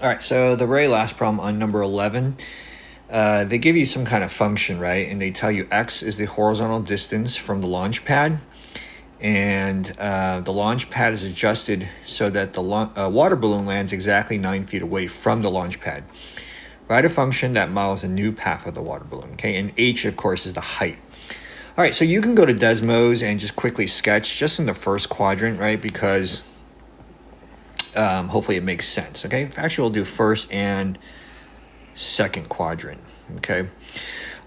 All right, so the very last problem on number 11, they give you some kind of function, right? And they tell you x is the horizontal distance from the launch pad. And the launch pad is adjusted so that the water balloon lands exactly 9 feet away from the launch pad. Write a function that models a new path of the water balloon, okay? And h, of course, is the height. All right, so you can go to Desmos and just quickly sketch just in the first quadrant, right? Because hopefully it makes sense, okay? Actually, we'll do first and second quadrant, okay?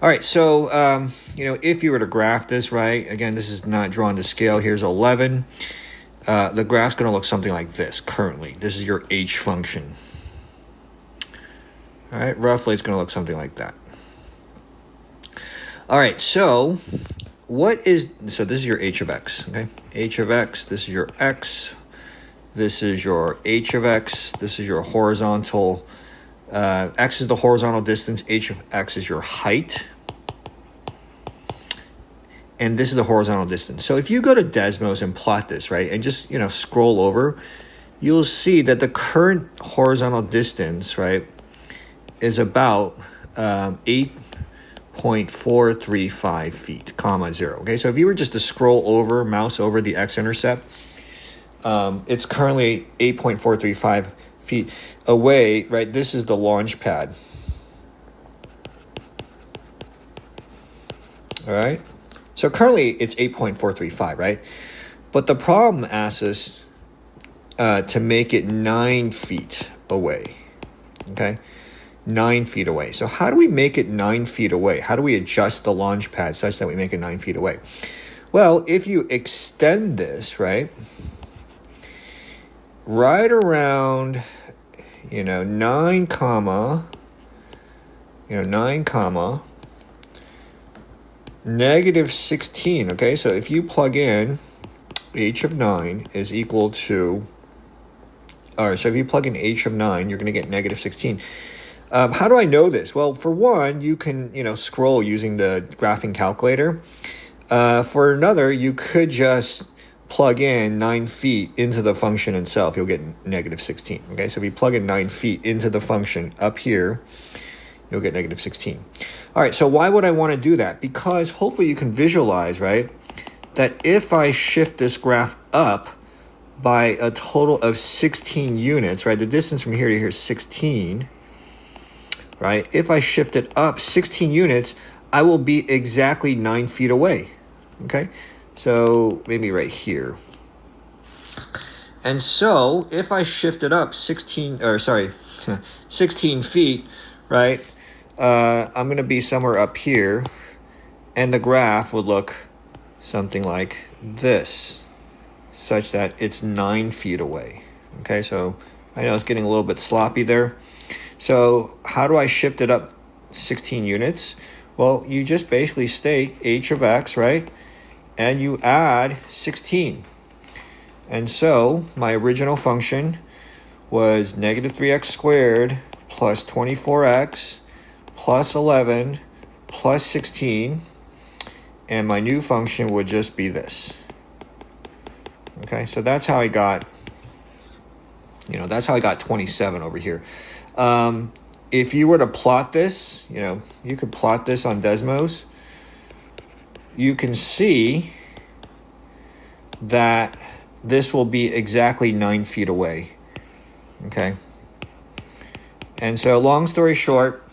All right, so, if you were to graph this, right? Again, this is not drawn to scale. Here's 11. The graph's going to look something like this currently. This is your h function. All right, roughly it's going to look something like that. All right, so this is your h of x, okay? H of x, this is your x. This is your h of x. This is your horizontal. X is the horizontal distance. H of x is your height. And this is the horizontal distance. So if you go to Desmos and plot this, right, and just, scroll over, you'll see that the current horizontal distance, right, is about 8.435 feet, 0. Okay, so if you were just to mouse over the x-intercept, it's currently 8.435 feet away, right? This is the launch pad. All right. So currently it's 8.435, right? But the problem asks us to make it 9 feet away. Okay. 9 feet away. So how do we make it 9 feet away? How do we adjust the launch pad such that we make it 9 feet away? Well, if you extend this, right around, 9 comma, negative 16, okay? So if you plug in h of 9 is equal to, all right, so if you plug in h of 9, you're going to get negative 16. How do I know this? Well, for one, you can, scroll using the graphing calculator. For another, you could just plug in 9 feet into the function itself. You'll get negative 16. Okay, so if you plug in 9 feet into the function up here, you'll get negative 16. All right, so why would I want to do that? Because hopefully you can visualize, right, that if I shift this graph up by a total of 16 units, right, the distance from here to here is 16, right? If I shift it up 16 units, I will be exactly 9 feet away, okay? So maybe right here. And so if I shift it up 16 feet, right, I'm going to be somewhere up here, and the graph would look something like this, such that it's 9 feet away. Okay, so I know it's getting a little bit sloppy there. So how do I shift it up 16 units? Well, you just basically state h of x, right? And you add 16. And so my original function was negative 3x squared plus 24x plus 11 plus 16. And my new function would just be this. Okay, so that's how I got, that's how I got 27 over here. If you were to plot this, you could plot this on Desmos. You can see that this will be exactly 9 feet away. Okay. And so long story short,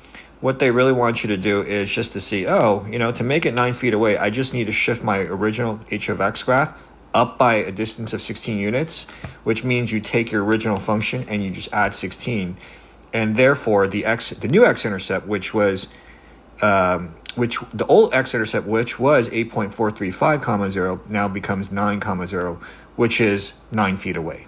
what they really want you to do is just to see, to make it 9 feet away, I just need to shift my original h of x graph up by a distance of 16 units, which means you take your original function and you just add 16. And therefore, the new x-intercept, which was the old x-intercept, which was 8.435, 0, now becomes 9, 0, which is 9 feet away.